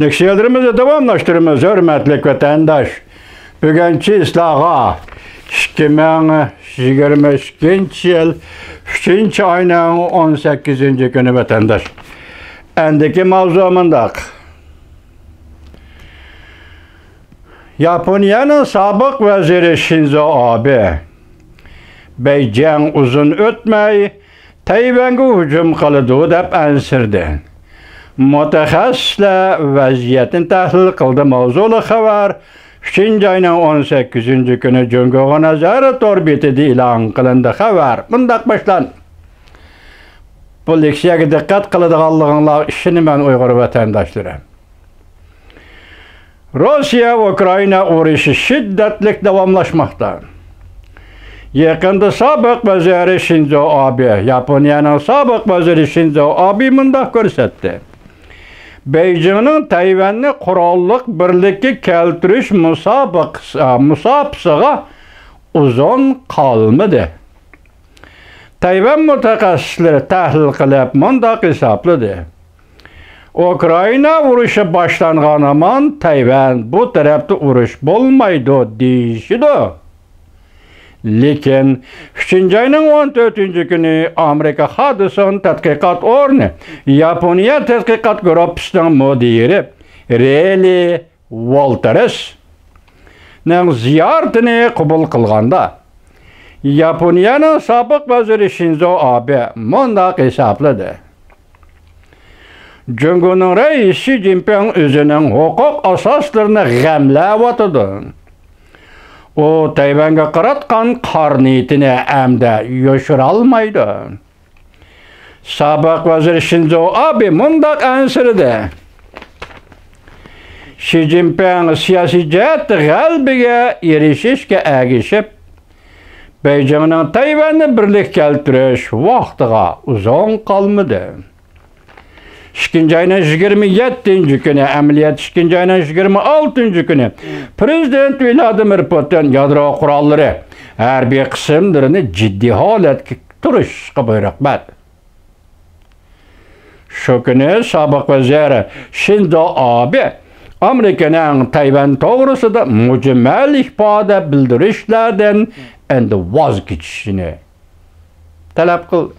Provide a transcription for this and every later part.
Neksiyelerimizi devamlaştırımız, hürmetlik vatandaş. Bugünkü islaha 2022 yıl 3. ayının 18. günü vatandaş. Endiki mavzumundaq. Japonya'nın sabık veziri Shinzo Abe, Beijing uzun ötmey Tayvan'a hücum kılıdı dep ansirdi. Mutaxassislar vaziyatni tahlil qildi. Mavzuli xabar 3. ayının 18. günü Cumhuriyet nazorat orbitida e'lon qilindi. Xabar bundaq başlan. Bu leksiyaga diqqat qiladiganliginglar ishini men Uyg'ur vatandoshlarım. Rossiya-Ukrayna urushi shiddatli davomlashmoqda. Yaqinda sobiq vaziri Shinzo Abe, Yaponiyaning sobiq vaziri Shinzo Abe mundaq ko'rsatdi. Beijingning Tayvanni qurolliq birlikka keltirish musobaqasiga uzun qolmadi. Tayvan mutaxassislari tahlil qilib mundaq hisobladi. Ukrayna urushi boshlangan hamon Tayvan bu tarafda urush bo'lmaydi deyishdi. Lekin 3. ayının 14. günü Amerika Hudson tadqiqot o'rni Yaponiya tadqiqot guruhining mudiri Reli Walters ning ziyoratini qabul qilganda Yaponiyaning sobiq vaziri Shinzo Abe mundaq hisobladi. Cumhuriyet raisi Xi Jinping o'zining huquq asoslarini g'amlayotdi. O Tayvan'a qaratgan qarniyetini hamda yoshira olmaydi. Sobiq vazir Shinzo Abe mundaq ansirdi. Xi Jinping siyosiy jihatda g'alabaga erishishga ergishib, Beijingning Tayvanni birlikka keltirish vaqtiga uzun qolmadi. 2. ayının 27. günü, ameliyat 2. ayının 26. günü Prezident Vladimir Putin yadro kuralları her bir kısımlarını ciddi holatga turishga buyruq berdi. Şu günü sobiq vaziri Shinzo Abe Amerikaning Tayvan to'g'risida mujmal ifoda bildirishlardan endi voz kechishini talab qildi.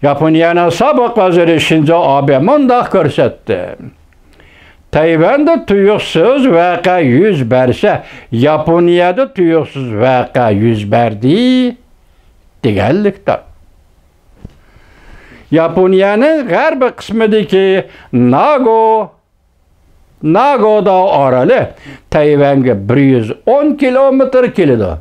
Japonya'nın sobiq vaziri Shinzo Abe mundaq ko'rsatdi. Tayvanda tuyuqsiz voqea yuz bersa, Yaponiyada tuyuqsiz voqea yuz berdi deganlikdir. Yaponiyaning g'arbiy qismidagi Nagoda oroli Tayvanga 110 kilometr keladi.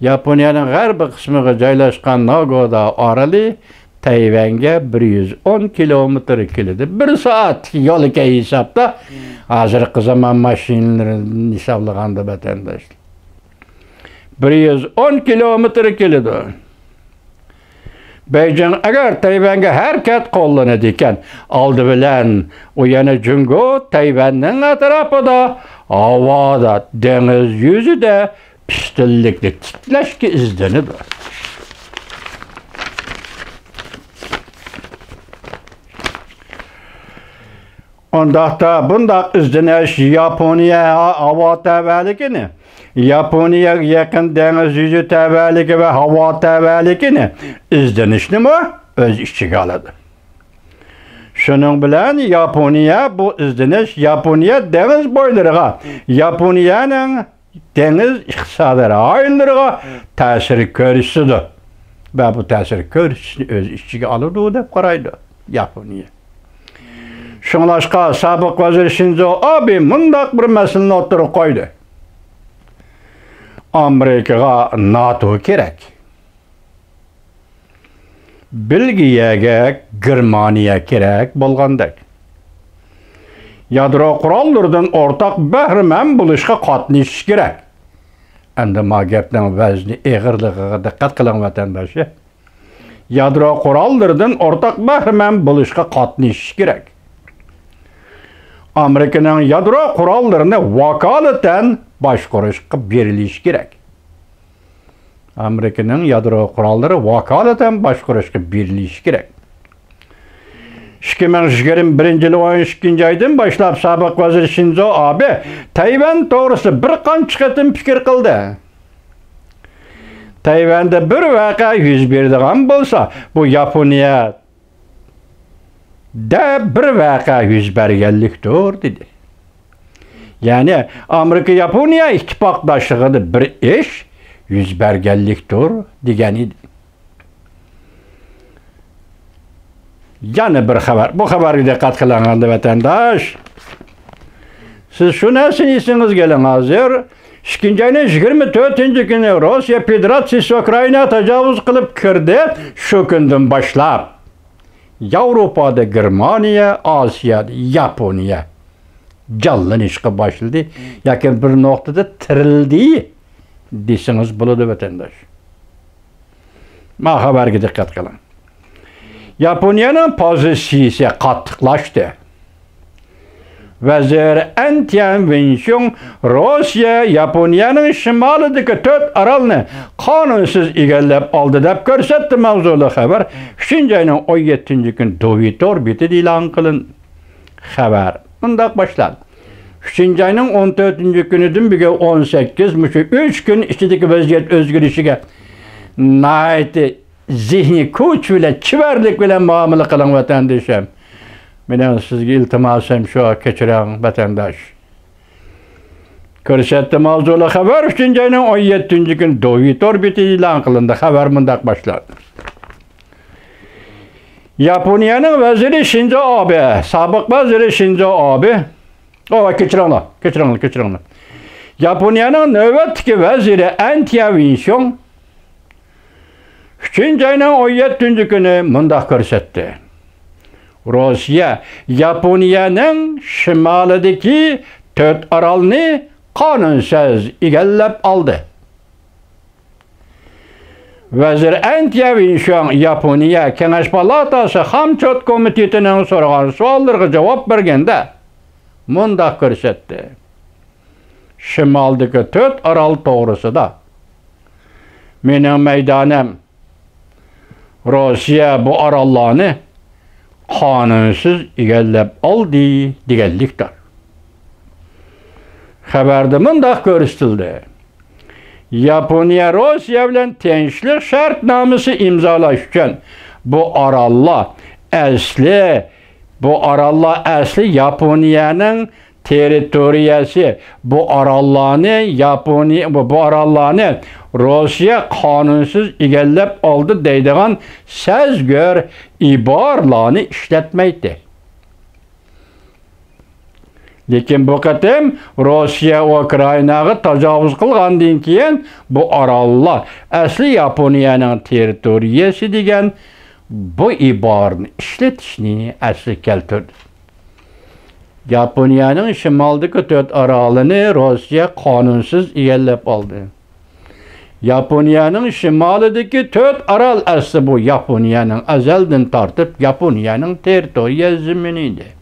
Yaponiyaning g'arbiy qismiga joylashgan Nagoda oroli Tayvanga 110 kilometr keladi. 1 soat yo'lga hisobda hozirgi zamon mashinalarini hisoblaganda vatandoshlar 110 kilometr keladi. Beijing agar Tayvanga harakat qo'llanadi ekan, oldi bilan u yana Jungo Tayvanning atrofida, havoda, dengiz yuzida pistillikni tiklashga izlanadi. Ondaqda bundaq izlanish Yaponiya havo tavalligini, Yaponiya yaqin dengiz yuzi tavalligi va havo tavalligini izlanishnimi o'z ichiga oladi. Shuning bilan Yaponiya bu izlanish Yaponiya dengiz bo'ylariga, Yaponiyaning dengiz iqtisodiy rayonlariga ta'sir ko'rsatadi. Va bu ta'sir ko'rsatishni o'z ichiga oladi deb qaraydi Yaponiya. Şunlaşqa sobiq vazir Shinzo Abe mundaq bir masalani o'tirib qo'ydi. Amerikaga NATO kerak. Belgiyaga Germaniya kerak bo'lgandek. Yadro qurollaridan o'rtaq bahramand bo'lishga qatnashish kerak. Endi ma gapning vazni eg'irligiga diqqat qiling vatandoshlar. Yadro qurollaridan o'rtaq bahramand bo'lishga qatnashish kerak. Amerikaning yadro qurollarini vakolatan boshqarishga berilishi kerak. Amerikaning yadro qurollari vakolatan boshqarishga berilishi kerak. 2021 yılı 12 aydan başlap sabık vazir Shinzo Abe Tayvan doğrusu bir qancha qatim fikir qildi. Tayvanda bir vaqa yuz berdigan bo'lsa, bu Yaponiya da bir vaqa yuz berganlikdir dedi. Yani Amerika Yaponiya ittifoqdoshligida bir ish yuz berganlikdir degan edi. Yana bir xabar. Bu xabarga diqqat qilinganda vatandosh. Siz shu narsani esingizga oling hozir. 2 ayning 24-kuni Rossiya Federatsiyasi Ukraina tajovuz qilib kirdi. Shu kundan boshlab Yevropada Germaniya, Osiyada Yaponiya canlanishga boshladi. Yoki bir nuqtada tirildi desangiz bo'ladi vatandosh. Ma xabarga diqqat qiling. Yaponiyanın pozitsiyasi qattiqlashdi. Vazir Antian Wenshun Rossiya Yaponiyanın shimolidagi 4 orolni qonunsiz egallab oldi deb ko'rsatdi mavzuli xabar. 3-ayning 17-kuni Twitter betida e'lon qilindi. Xabar bundoq boshladi. 3-ayning 14-kunidan bugun 18 mushu 3 kun ichidagi vaziyat o'zgarishiga nayt zihni kuch bilan chivarlik bilan muomala qiling vatandoshim. Mening sizga iltimosim shu, kechiring vatandosh. Ko'rsatdi mavzuli xabar 3-ayning 17-kuni Twitter betida e'lon qilindi. Xabar bundoq boshladi. Yaponiyaning vaziri Shinzo Abe, sobiq vaziri Shinzo Abe, kechiringlar. Yaponiyaning navbatdagi vaziri Antian Wenshun 3-ayning 17-kuni mundaq ko'rsatdi. Rossiya Yaponiyaning shimolidagi 4 orolni qonunsiz egallab oldi. Vazir Antian Wenshun Yaponiya Kengash palatasi hamchot komitetining so'ragan savollariga javob berganda mundaq ko'rsatdi. Shimoldagi 4 orol to'g'risida mening maydonim Rossiya bu orollarni qonunsiz egallab oldi deganlikdir. Xabarda mundaq ko'rsatildi. Yaponiya Rossiya bilan tinchlik shartnomasi imzolash uchun bu orollar asli Yaponiyaning territoriyasi. Bu orollarni Rossiya qonunsiz egallab oldi deydigan sazgör iborlarni ishlatmaydi. Lekin bu qatim Rossiya Ukrainaga tajovuz qilgandan keyin bu orollar asli Yaponiyaning territoriyasi degan bu iborni ishlatishni asli keltirdi. Yaponiyaning shimoldagi 4 orolini Rossiya qonunsiz egallab oldi. Yaponiyaning shimolidagi 4 orol asli bu Yaponiyaning azaldan tortib Yaponiyaning territoriyasi edi.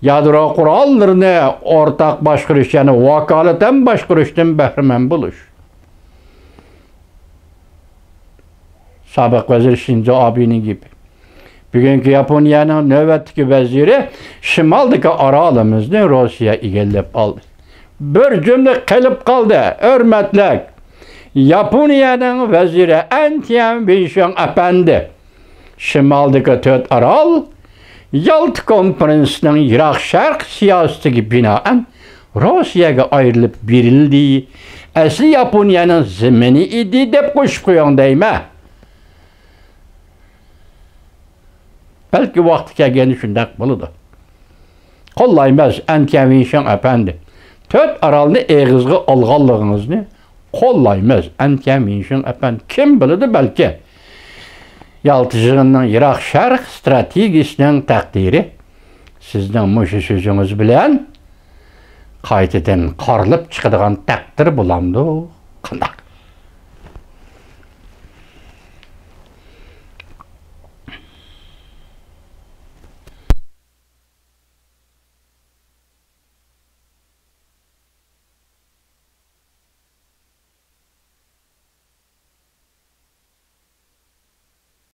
Yadro qurollarini o'rtaq boshqarish, ya'ni vakolatan boshqarishdan bahramand bo'lish. Sobiq vazir Shinzo Abening gibi. Bugungi Yaponiyaning navbatdagi vaziri shimoldagi orolimizni Rossiya egallab oldi. Bir cümle qilib qoldi. Hurmatli Yaponiyaning vaziri Antian Wenshun apandi shimoldagi 4 orol Yalta konferensining Iroq Sharq siyosatiga binoan Rossiyaga ayrilib berildi. Asli Yaponiyaning zimini edi deb qo'shib qo'ying deyman. Belki vaqti kelganda shundaq bo'ladi. Qo'llaymiz Antian Wenshun apandi. 4 orolni eg'izga olganligingizni qo'llaymiz Antian Wenshun apandi. Kim biladi, balki Yalta yig'inining Iroq Sharq strategiyasining taqdiri sizning mushu so'zingiz bilan qaytadan qorilib chiqadigan taqdir bo'lamdi. Qanday?